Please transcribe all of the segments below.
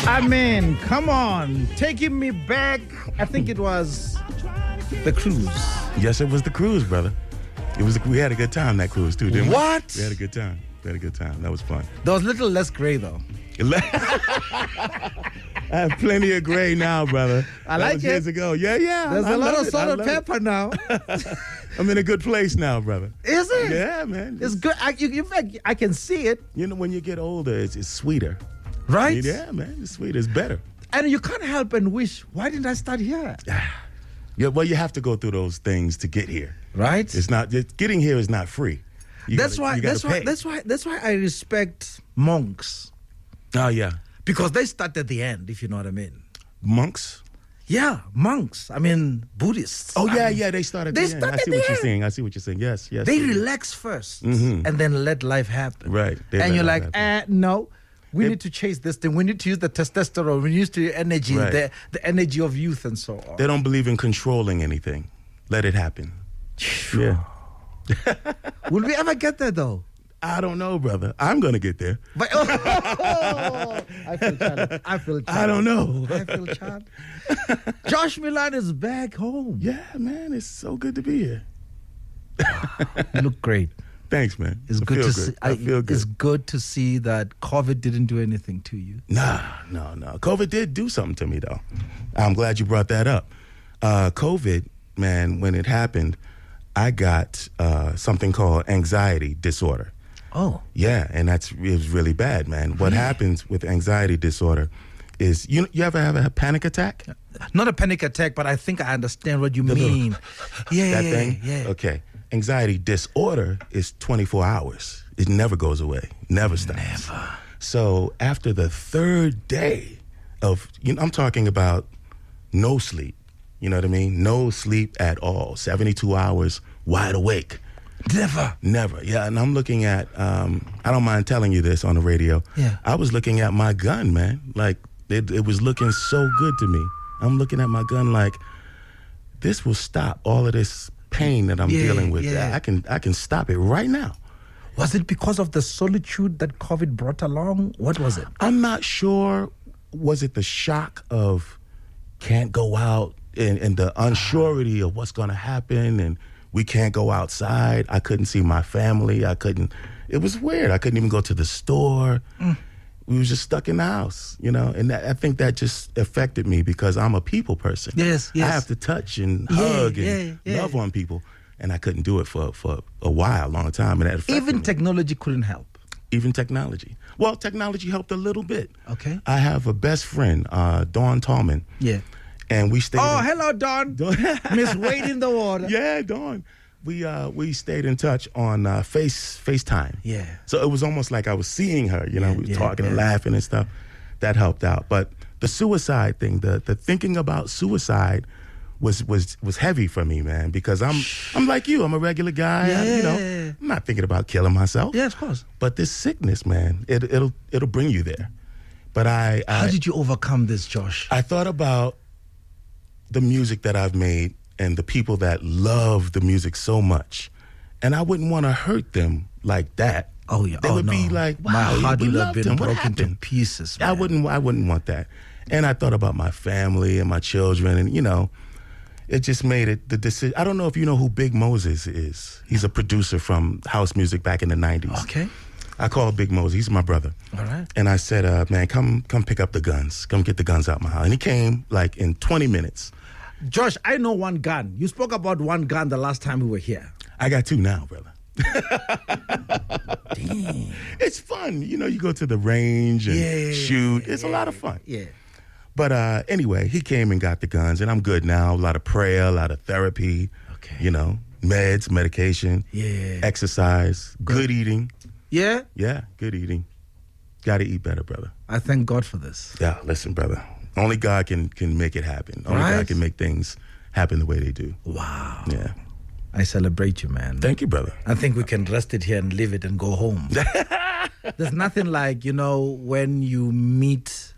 I mean, come on, taking me back. I think it was the cruise. Yes, it was the cruise, brother. We had a good time that cruise too, didn't we? What? We had a good time. That was fun. There was a little less gray though. I have plenty of gray now, brother. I like it. years ago. Yeah. There's a lot of salt and pepper now. I'm in a good place now, brother. Is it? Yeah, man. It's good. In fact, I can see it. You know, when you get older, it's sweeter. Right? Yeah, man. It's sweeter. It's better. And you can't help and wish, why didn't I start here? Yeah, well, you have to go through those things to get here. Right? Getting here is not free. That's why I respect monks. Oh, yeah. Because they start at the end, if you know what I mean. Monks? Yeah, monks. I mean, Buddhists. Oh, yeah, they start at the end. I see what you're saying. Yes. They relax first and then let life happen. Right. And you're like, no, we need to chase this thing. We need to use the testosterone. We use the energy, the energy of youth and so on. They don't believe in controlling anything. Let it happen. Yeah. Will we ever get there, though? I don't know, brother. I'm going to get there. But, I feel challenged. I don't know. I feel challenged. Josh Milan is back home. Yeah, man. It's so good to be here. You look great. Thanks, man. It's good to see. I feel good. It's good to see that COVID didn't do anything to you. No. COVID did do something to me, though. I'm glad you brought that up. COVID, man, when it happened, I got something called anxiety disorder. Oh. Yeah, and it was really bad, man. What happens with anxiety disorder is, you ever have a panic attack? Not a panic attack, but I think I understand what you mean. That thing? Yeah. Okay. Anxiety disorder is 24 hours. It never goes away. Never stops. Never. So after the third day of, I'm talking about no sleep. You know what I mean? No sleep at all. 72 hours wide awake. Never. Yeah, and I'm looking at, I don't mind telling you this on the radio. Yeah. I was looking at my gun, man. Like, it was looking so good to me. I'm looking at my gun like, this will stop all of this pain that I'm dealing with. Yeah. I can stop it right now. Was it because of the solitude that COVID brought along? What was it? I'm not sure. Was it the shock of can't go out and the unsurety of what's going to happen, and we can't go outside. I couldn't see my family. It was weird. I couldn't even go to the store. We was just stuck in the house, and I think that just affected me because I'm a people person. Yes. I have to touch and hug and love on people, and I couldn't do it for a long time, and that affected Even me. Technology couldn't help. Even technology. Well, technology helped a little bit. Okay. I have a best friend, Dawn Tallman. Yeah. And we stayed. Oh, hello, Dawn. Miss Wade in the water. Yeah, Dawn. We stayed in touch on FaceTime. Yeah. So it was almost like I was seeing her. We were talking and laughing and stuff. That helped out. But the suicide thing, the thinking about suicide, was heavy for me, man. Because I'm like you. I'm a regular guy. Yeah. I'm not thinking about killing myself. Yeah, of course. But this sickness, man, it'll bring you there. But how did you overcome this, Josh? I thought about the music that I've made and the people that love the music so much, and I wouldn't want to hurt them like that. Oh yeah, they would be like, wow, my heart would have been broken to happened? pieces. Man. I wouldn't want that. And I thought about my family and my children, and it just made it the decision. I don't know if you know who Big Moses is. He's a producer from house music back in the 90s. Okay. I called Big Moses. He's my brother. All right. And I said, man, come pick up the guns. Come get the guns out my house. And he came like in 20 minutes. Josh, I know one gun. You spoke about one gun the last time we were here. I got two now, brother. Damn. It's fun. You go to the range and shoot. It's a lot of fun. Yeah. But anyway, he came and got the guns, and I'm good now. A lot of prayer, a lot of therapy. Okay. Meds, medication. Yeah. Exercise, good eating. Yeah? Yeah, good eating. Got to eat better, brother. I thank God for this. Yeah, listen, brother. Only God can make it happen. Only God can make things happen the way they do. Wow. Yeah. I celebrate you, man. Thank you, brother. I think we can rest it here and leave it and go home. There's nothing like, when you meet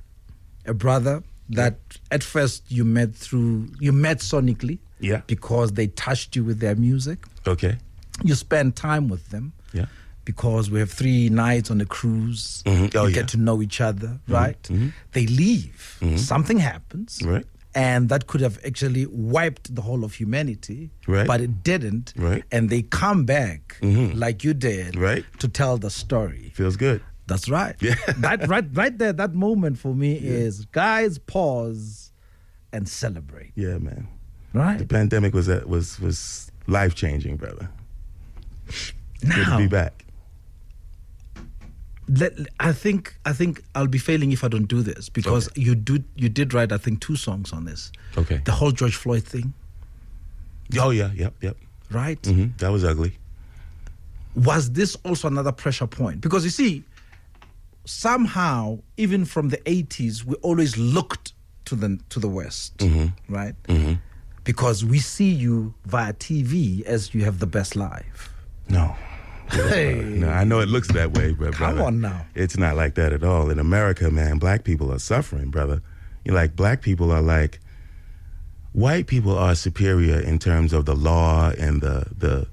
a brother that at first you met sonically. Yeah. Because they touched you with their music. Okay. You spend time with them. Yeah. because we have 3 nights on a cruise. Mm-hmm. We get to know each other, right? Mm-hmm. They leave. Mm-hmm. Something happens. Right. And that could have actually wiped the whole of humanity. Right. But it didn't. Right. And they come back like you did right. to tell the story. Feels good. That's right. Yeah. right there, that moment for me is, guys, pause and celebrate. Yeah, man. Right? The pandemic was life-changing, brother. Now, good to be back. I think I'll be failing if I don't do this, because you did write, I think, 2 songs on this. Okay. The whole George Floyd thing. Oh yeah, yep. Right? Mm-hmm. That was ugly. Was this also another pressure point? Because you see, somehow, even from the 80s, we always looked to the West, right? Mm-hmm. Because we see you via TV as you have the best life. No. Hey. No, I know it looks that way, but Come brother, on now. it's not like that at all. In America, man, black people are suffering, brother. Black people are like, white people are superior in terms of the law and the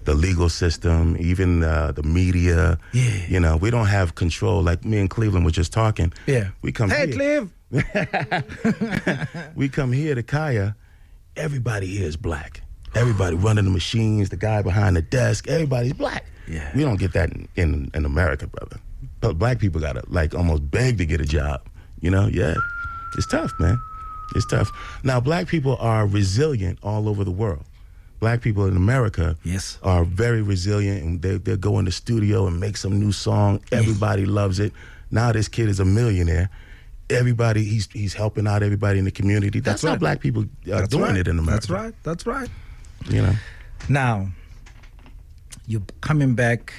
legal system, even the media. Yeah. We don't have control. Like me and Cleveland were just talking. Yeah. We come Hey, here. Cleve. We come here to Kaya. Everybody here is black. Everybody running the machines, the guy behind the desk, everybody's black. Yeah. We don't get that in America, brother. But black people gotta almost beg to get a job. Yeah. It's tough, man. It's tough. Now, black people are resilient all over the world. Black people in America are very resilient, and they'll go in the studio and make some new song. Everybody loves it. Now this kid is a millionaire. Everybody, he's helping out everybody in the community. That's how black people are doing it in America. That's right. Now, you're coming back,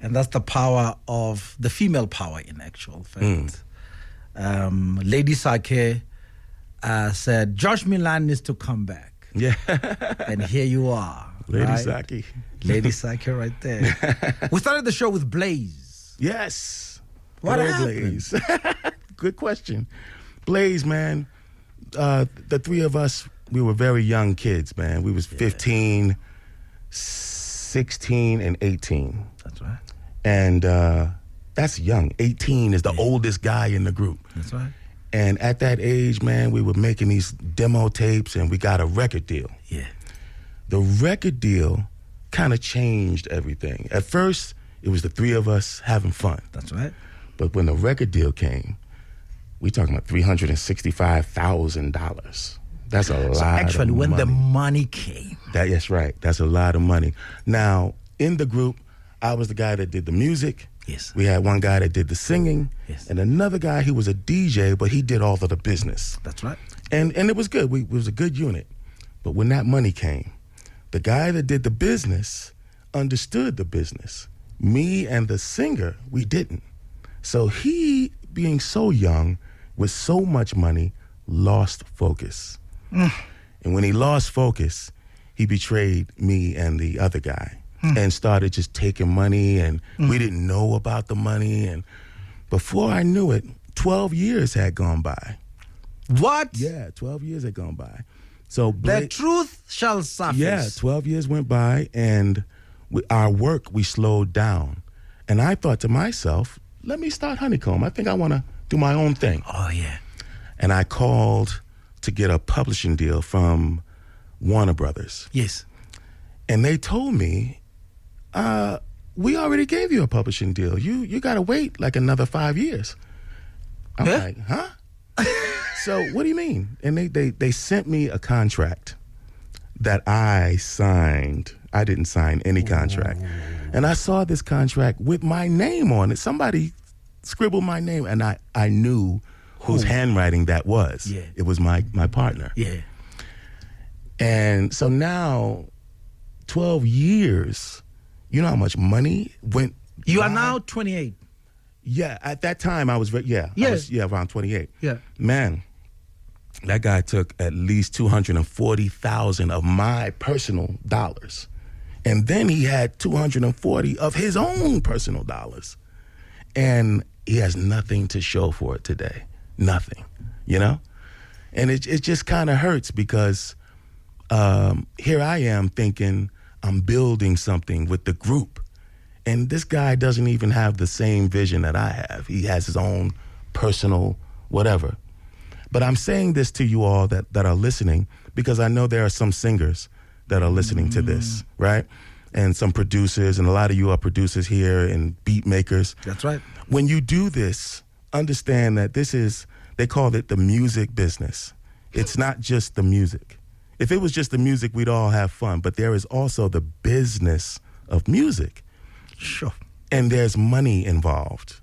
and that's the power of the female power in actual fact. Lady Sake said, Josh Milan needs to come back. Yeah. And here you are. Lady Sake. Lady Sake right there. We started the show with Blaze. Yes. What happened? Blaze. Good question. Blaze, man, the 3 of us, we were very young kids, man. We was 15, 16, and 18. That's right. And that's young. 18 is the oldest guy in the group. That's right. And at that age, man, we were making these demo tapes, and we got a record deal. Yeah. The record deal kind of changed everything. At first, it was the 3 of us having fun. That's right. But when the record deal came, we talking about $365,000. That's a lot of money. Actually, when the money came. That's right. That's a lot of money. Now, in the group, I was the guy that did the music. Yes. We had one guy that did the singing. Yes. And another guy, he was a DJ, but he did all of the business. That's right. And it was good. It was a good unit. But when that money came, the guy that did the business understood the business. Me and the singer, we didn't. So he, being so young, with so much money, lost focus. And when he lost focus, he betrayed me and the other guy and started just taking money, and we didn't know about the money. And before I knew it, 12 years had gone by. What? Yeah, 12 years had gone by. So the truth shall surface. Yeah, 12 years went by, and our work, we slowed down. And I thought to myself, let me start Honeycomb. I think I want to do my own thing. Oh, yeah. And I called to get a publishing deal from Warner Brothers. Yes. And they told me, we already gave you a publishing deal. You got to wait like another 5 years. I'm like, huh? So what do you mean? And they sent me a contract that I signed. I didn't sign any contract. And I saw this contract with my name on it. Somebody scribbled my name, and I knew whose handwriting that was. Yeah. It was my partner. Yeah. And so now, 12 years, you know how much money went. You are now 28. Yeah, at that time I was, I was around 28. Yeah. Man, that guy took at least $240,000 of my personal dollars. And then he had 240 of his own personal dollars. And he has nothing to show for it today. Nothing, And it just kind of hurts because here I am thinking I'm building something with the group. And this guy doesn't even have the same vision that I have. He has his own personal whatever. But I'm saying this to you all that are listening because I know there are some singers that are listening to this, right? And some producers, and a lot of you are producers here and beat makers. That's right. When you do this, understand that they call it the music business. It's not just the music. If it was just the music, we'd all have fun. But there is also the business of music. Sure. And there's money involved.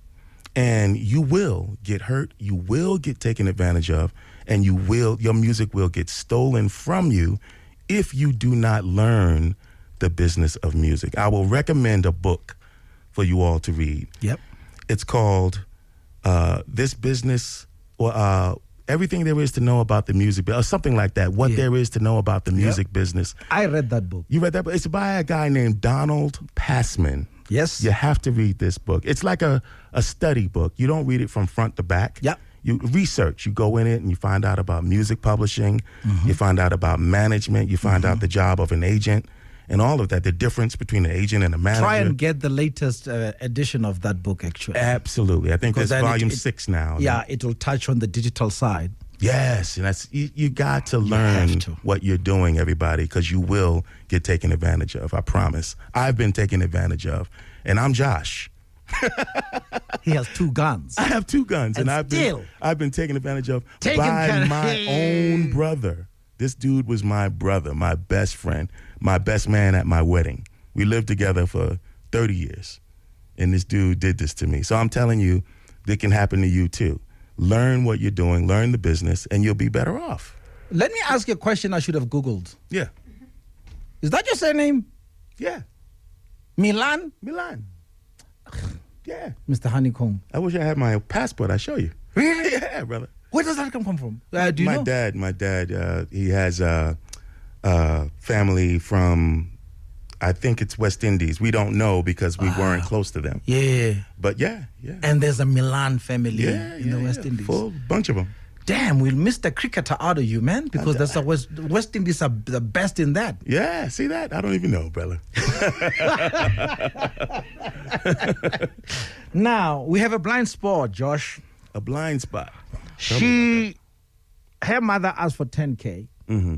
And you will get hurt, you will get taken advantage of, and your music will get stolen from you if you do not learn the business of music. I will recommend a book for you all to read. Yep. It's called This Business, or Everything There Is to Know About the Music, or something like that. What There Is to Know About the Music Business. I read that book. You read that book? It's by a guy named Donald Passman. Yes. You have to read this book. It's like a study book. You don't read it from front to back. Yep. You research. You go in it and you find out about music publishing. You find out about management. You find out the job of an agent and all of that, the difference between an agent and a manager. Try and get the latest edition of that book, actually. Absolutely. I think there's volume 6 now. Yeah, it will touch on the digital side. Yes, and that's you got to learn what you're doing, everybody, because you will get taken advantage of. I promise. I've been taken advantage of, and I'm Josh. He has 2 guns. I have 2 guns, and I've been taken advantage of by my own brother. This dude was my brother, my best friend, my best man at my wedding. We lived together for 30 years, and this dude did this to me. So I'm telling you, it can happen to you too. Learn what you're doing, learn the business, and you'll be better off. Let me ask you a question I should have Googled. Yeah. Is that your surname? Yeah. Milan? Milan. Yeah. Mr. Honeycomb. I wish I had my passport. I'd show you. Really? Yeah, brother. Where does that come from? Do you know? My dad, he has family from, I think it's West Indies. We don't know because we weren't close to them. Yeah. But yeah. And there's a Milan family in the West Indies. Full bunch of them. Damn, we'll miss the cricketer out of you, man, because that's West Indies are the best in that. Yeah, see that? I don't even know, brother. Now, we have a blind spot, Josh. A blind spot. Her mother asked for 10K. Mm-hmm.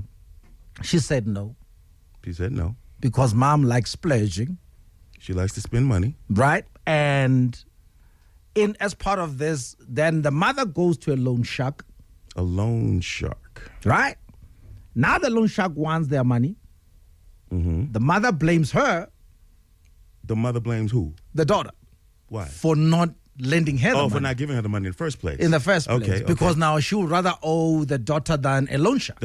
She said no. She said no. Because mom likes splurging. She likes to spend money. Right? And as part of this, then the mother goes to a loan shark. A loan shark. Right? Now the loan shark wants their money. Mm-hmm. The mother blames her. The mother blames who? The daughter. Why? For not lending her the money. For not giving her the money in the first place. In the first place. Okay. Because now she would rather owe the daughter than a loan shark.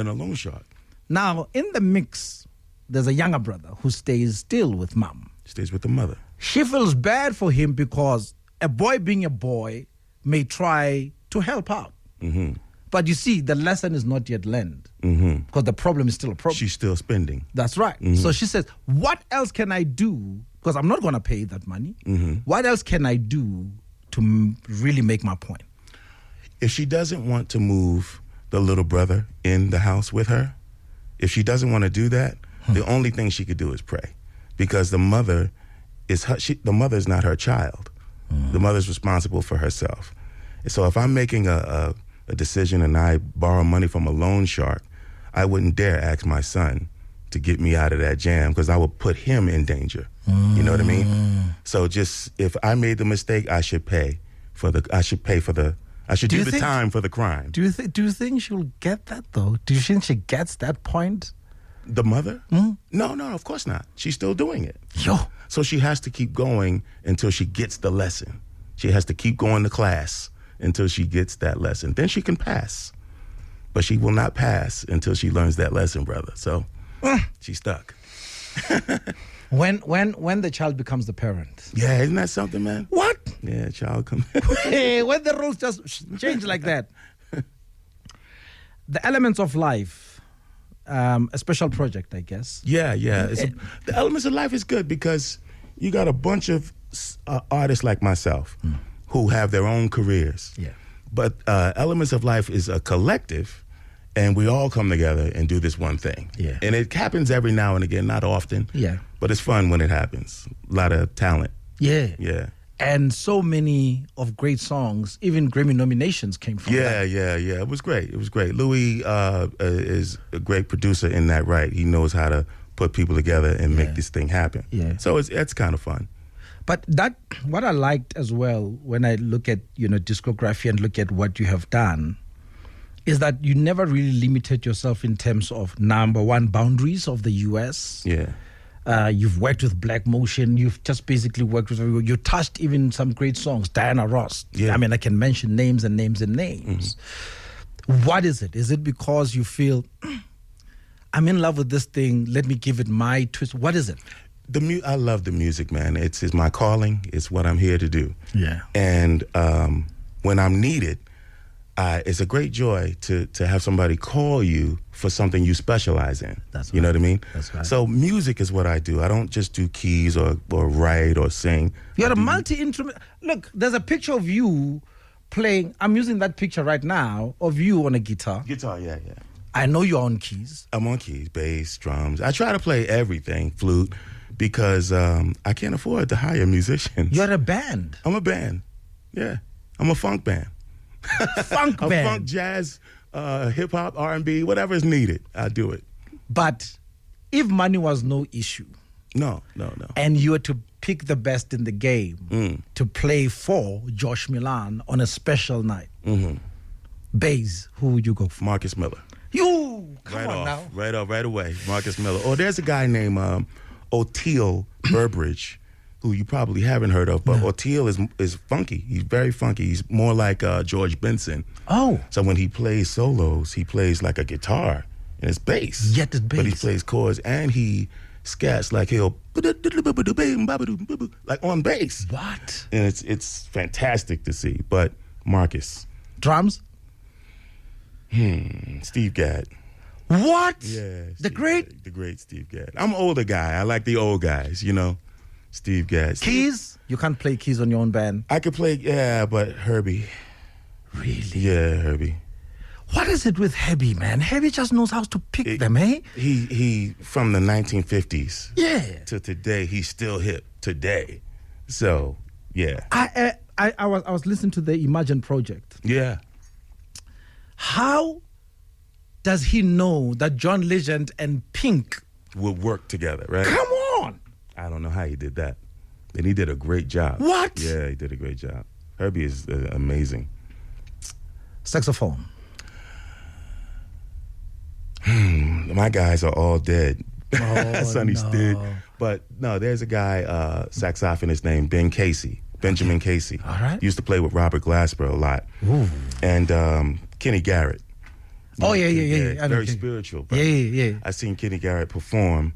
Now, in the mix, there's a younger brother who stays still with mom. Stays with the mother. She feels bad for him because a boy being a boy may try to help out. Mm-hmm. But you see, the lesson is not yet learned. Mm-hmm. Because the problem is still a problem. She's still spending. That's right. Mm-hmm. So she says, what else can I do? Because I'm not going to pay that money. Mm-hmm. What else can I do to really make my point? If she doesn't want to move the little brother in the house with her, if she doesn't want to do that, the only thing she could do is pray. Because the mother is not her child. The mother's responsible for herself. So if I'm making a decision and I borrow money from a loan shark, I wouldn't dare ask my son to get me out of that jam because I would put him in danger. You know what I mean? So just if I made the mistake, I should do the time for the crime. Do you think she'll get that though? Do you think she gets that point? The mother? No, of course not. She's still doing it. So she has to keep going until she gets the lesson. She has to keep going to class until she gets that lesson. Then she can pass. But she will not pass until she learns that lesson, brother. So she's stuck. When the child becomes the parent. Yeah, isn't that something, man? What? Yeah, child comes. Hey, when the rules just change like that. The elements of life, a special project, I guess. Yeah. The elements of life is good because you got a bunch of artists like myself who have their own careers. Yeah. But Elements of Life is a collective, and we all come together and do this one thing. Yeah. And it happens every now and again, not often. Yeah. But it's fun when it happens. A lot of talent Yeah. Yeah. And so many of great songs, even Grammy nominations came from that. Yeah. It was great. It was great. Louis is a great producer in that right. He knows how to put people together and make this thing happen. Yeah. So it's kind of fun. But what I liked as well when I look at, discography and look at what you have done is that you never really limited yourself in terms of, number one, boundaries of the US. Yeah. You've worked with Black Motion. You've just basically worked with everyone. You touched even some great songs. Diana Ross. Yeah. I mean, I can mention names and names and names. Mm-hmm. What is it? Is it because you feel, I'm in love with this thing, let me give it my twist? What is it? I love the music, man. It's my calling. It's what I'm here to do. Yeah. And when I'm needed, it's a great joy to have somebody call you for something you specialize in. That's right. You know what I mean? That's right. So music is what I do. I don't just do keys or write or sing. You're a multi-instrument. Look, there's a picture of you playing. I'm using that picture right now of you on a guitar. Guitar, yeah. I know you're on keys. I'm on keys, bass, drums. I try to play everything, flute, because I can't afford to hire musicians. You're a band. I'm a band. Yeah. I'm a funk band. Funk band. Funk, jazz, hip hop, R&B, whatever is needed, I do it. But if money was no issue, no, and you were to pick the best in the game to play for Josh Milan on a special night, bass, who would you go for? Marcus Miller. You come on now. Right away. Marcus Miller. Oh, there's a guy named Oteil Burbridge, who you probably haven't heard of, but Oteil is funky. He's very funky. He's more like George Benson. Oh. So when he plays solos, he plays like a guitar, and it's bass. Yet it's bass. But he plays chords, and he scats like he'll like on bass. What? And it's fantastic to see. But Marcus. Drums? Steve Gadd. What? Yeah. The great Steve Gadd. I'm an older guy. I like the old guys, Steve Gadd. Keys? You can't play keys on your own band. I could play, but Herbie. Really? Yeah, Herbie. What is it with Herbie, man? Herbie just knows how to pick them, eh? He from the 1950s. Yeah. To today, he's still hip today. So, yeah. I was listening to the Imagine Project. Yeah. How does he know that John Legend and Pink will work together, right? Come on! I don't know how he did that. And he did a great job. What? Yeah, he did a great job. Herbie is amazing. Saxophone. My guys are all dead. Oh, Sonny's dead. But no, there's a guy, saxophonist named Benjamin Casey. All right. Used to play with Robert Glasper a lot. Ooh. And Kenny Garrett. Oh, yeah. Very spiritual. Yeah. I seen Kenny Garrett perform,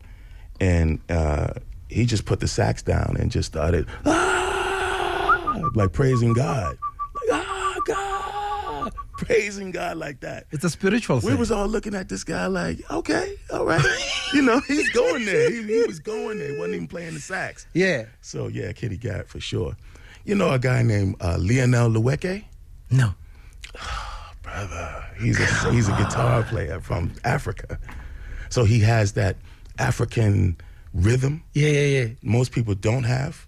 and he just put the sax down and just started like praising God. Like, God. Praising God like that. It's a spiritual thing. We was all looking at this guy like, okay, all right. He's going there. He was going there. He wasn't even playing the sax. Yeah. So, yeah, Kenny Garrett for sure. You know a guy named Lionel Luweke? No. Brother, he's a guitar player from Africa. So he has that African rhythm. Yeah. Most people don't have.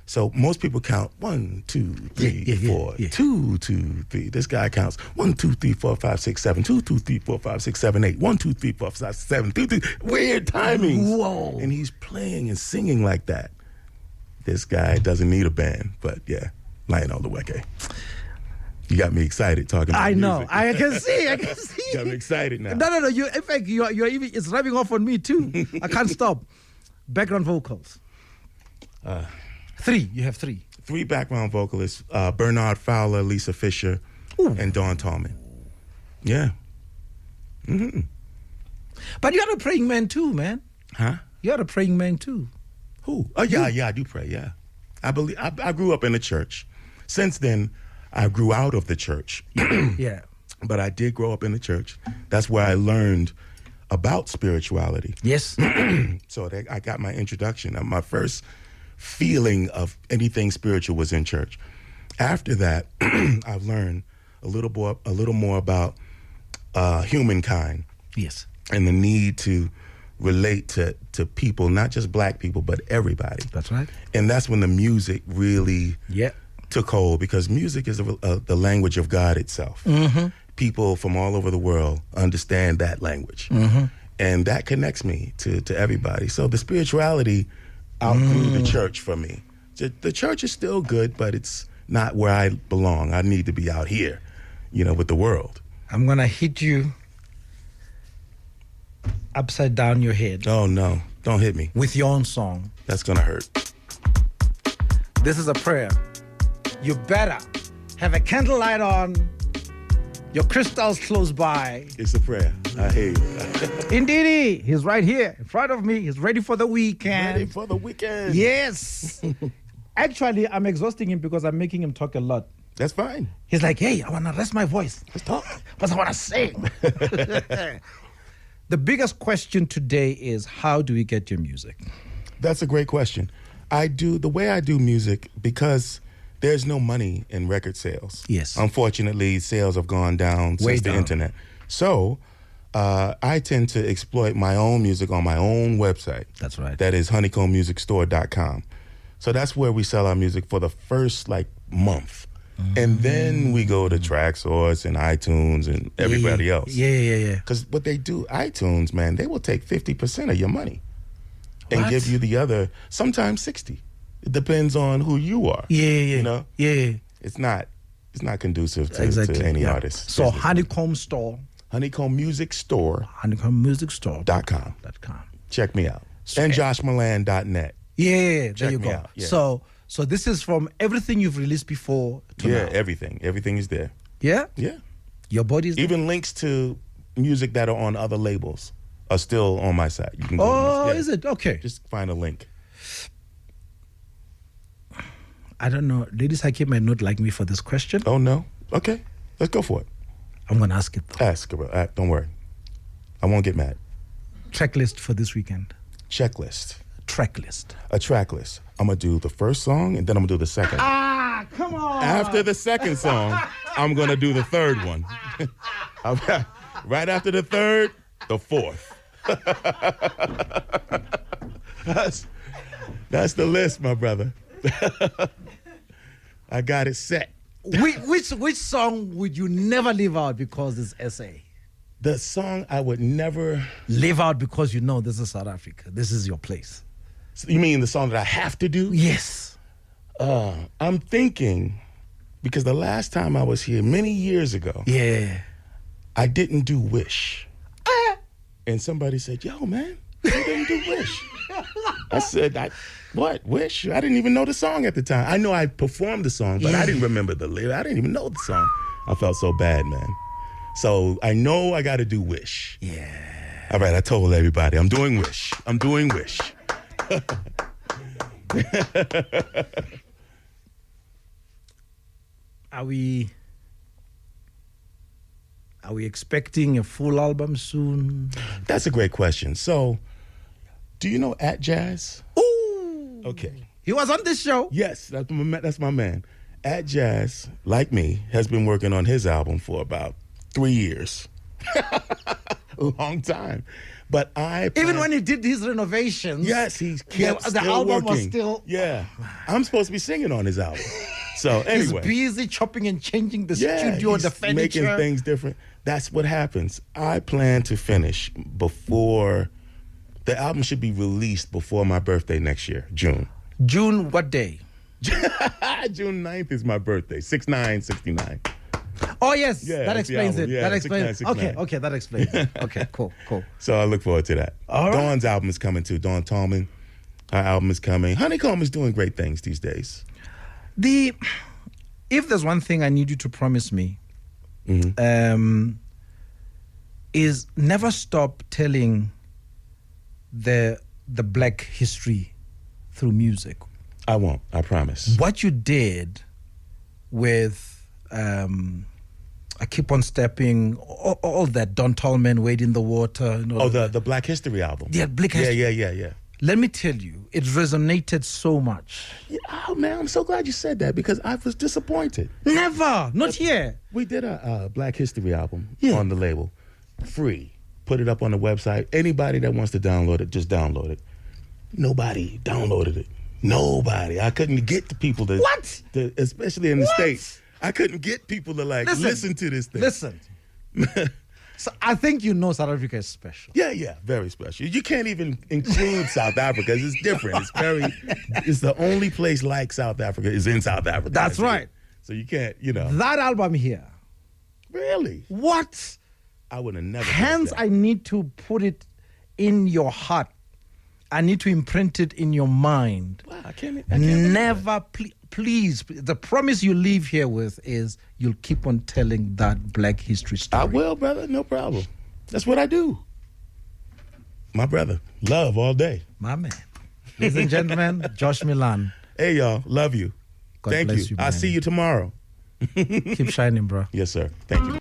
So most people count 1, 2, 3, 4, 2, 2, 3. This guy counts 1, 2, 3, 4, 5, 6, 7, 2, 2, 3, 4, 5, 6, 7, 8, 1, 2, 3, 4, 5, 7, 2, 3. Weird timings. Whoa. And he's playing and singing like that. This guy doesn't need a band, but yeah, Lionel Luweke. You got me excited talking about music. I know. I can see. You got me excited now. No. In fact, you're even, it's rubbing off on me too. I can't stop. Background vocals. 3. You have 3. 3 background vocalists, Bernard Fowler, Lisa Fisher, and Dawn Tallman. Yeah. Mm-hmm. But you're a praying man too, man. Huh? You're a praying man too. Who? Oh, yeah, I do pray, yeah. I believe. I grew up in the church. Since then, I grew out of the church. Yeah. But I did grow up in the church. That's where I learned about spirituality. Yes. So I got my introduction. My first feeling of anything spiritual was in church. After that, I've learned a little more about humankind. Yes. And the need to relate to people, not just black people, but everybody. That's right. And that's when the music really took hold, because music is the language of God itself. Mm-hmm. People from all over the world understand that language. Mm-hmm. And that connects me to everybody. So the spirituality outgrew the church for me. The church is still good, but it's not where I belong. I need to be out here, with the world. I'm going to hit you upside down your head. Oh, no. Don't hit me. With your own song. That's going to hurt. This is a prayer. You better have a candlelight on, your crystals close by. It's a prayer. I hear you. Indeed, he's right here in front of me. He's ready for the weekend. Ready for the weekend. Yes. Actually, I'm exhausting him because I'm making him talk a lot. That's fine. He's like, hey, I want to rest my voice. Let's talk. Because I want to sing. The biggest question today is, how do we get your music? That's a great question. The way I do music, because there's no money in record sales. Yes. Unfortunately, sales have gone down since the internet. So I tend to exploit my own music on my own website. That's right. That is honeycombmusicstore.com. So that's where we sell our music for the first month. And then we go to TrackSource and iTunes and everybody else. Yeah. Because what they do, iTunes, man, they will take 50% of your money and give you the other, sometimes 60. It depends on who you are. Yeah. It's not conducive to any artist. So Honeycomb Store. Honeycombmusicstore. Honeycombmusicstore.com. Check me out. And joshmilan.net. Yeah, Check there you me go. out. Yeah. So this is from everything you've released before to now. Everything. Everything is there. Yeah? Yeah. Your body's there? Even links to music that are on other labels are still on my site. You can go is it? Okay. Just find a link. I don't know. Ladies Hakim might not like me for this question. Oh, no? Okay. Let's go for it. I'm going to ask it, though. Ask her. Don't worry. I won't get mad. Track list for this weekend. Checklist. Track list. A track list. I'm going to do the first song, and then I'm going to do the second. Come on. After the second song, I'm going to do the third one. Right after the third, the fourth. That's the list, my brother. I got it set. Which song would you never leave out because it's SA? The song I would never leave out because this is South Africa. This is your place. So you mean the song that I have to do? Yes. I'm thinking, because the last time I was here many years ago, I didn't do Wish. And somebody said, yo, man, you didn't do Wish. I said, what, Wish? I didn't even know the song at the time. I know I performed the song, but I didn't remember the lyrics. I didn't even know the song. I felt so bad, man. So I know I got to do Wish. Yeah. All right, I told everybody, I'm doing Wish. I'm doing Wish. Are we expecting a full album soon? That's a great question. So, do you know At Jazz? Ooh. Okay. He was on this show. Yes, that's my man. At Jazz, like me, has been working on his album for about 3 years. A long time. But even when he did his renovations. Yes, he kept the album working. was still. Yeah. I'm supposed to be singing on his album. So anyway. He's busy chopping and changing the studio and the furniture. Making things different. That's what happens. I plan to finish before, the album should be released before my birthday next year, June. June what day? June 9th is my birthday, 6/9/69. Oh, yes. Yeah, that explains it. Yeah, that explains it. 6/9/69. Okay, that explains it. Okay, cool. So I look forward to that. All right. Dawn's album is coming too. Dawn Tallman, her album is coming. Honeycomb is doing great things these days. If there's one thing I need you to promise me, is never stop telling the black history through music. I won't. I promise. What you did with I Keep on Stepping, all that, Don Tallman, Wade in the Water. The Black History album. Yeah, Black History. Yeah. Let me tell you, it resonated so much. Yeah, oh, man, I'm so glad you said that because I was disappointed. Never. Not here. We did a Black History album on the label. Free. put it up on the website. Anybody that wants to download it, just download it. Nobody downloaded it. Nobody. I couldn't get the people to... What? Especially in the States. I couldn't get people to listen to this thing. Listen. So I think you know South Africa is special. Yeah, very special. You can't even include South Africa. It's different. It's the only place like South Africa is in South Africa. That's right. So you can't, That album here. Really? What? I would have never. Hence, I need to put it in your heart. I need to imprint it in your mind. Wow, I can't never, please, the promise you leave here with is you'll keep on telling that Black history story. I will, brother. No problem. That's what I do. My brother. Love all day. My man. Ladies and gentlemen, Josh Milan. Hey, y'all. Love you. God Thank bless you. man. I'll see you tomorrow. Keep shining, bro. Yes, sir. Thank you.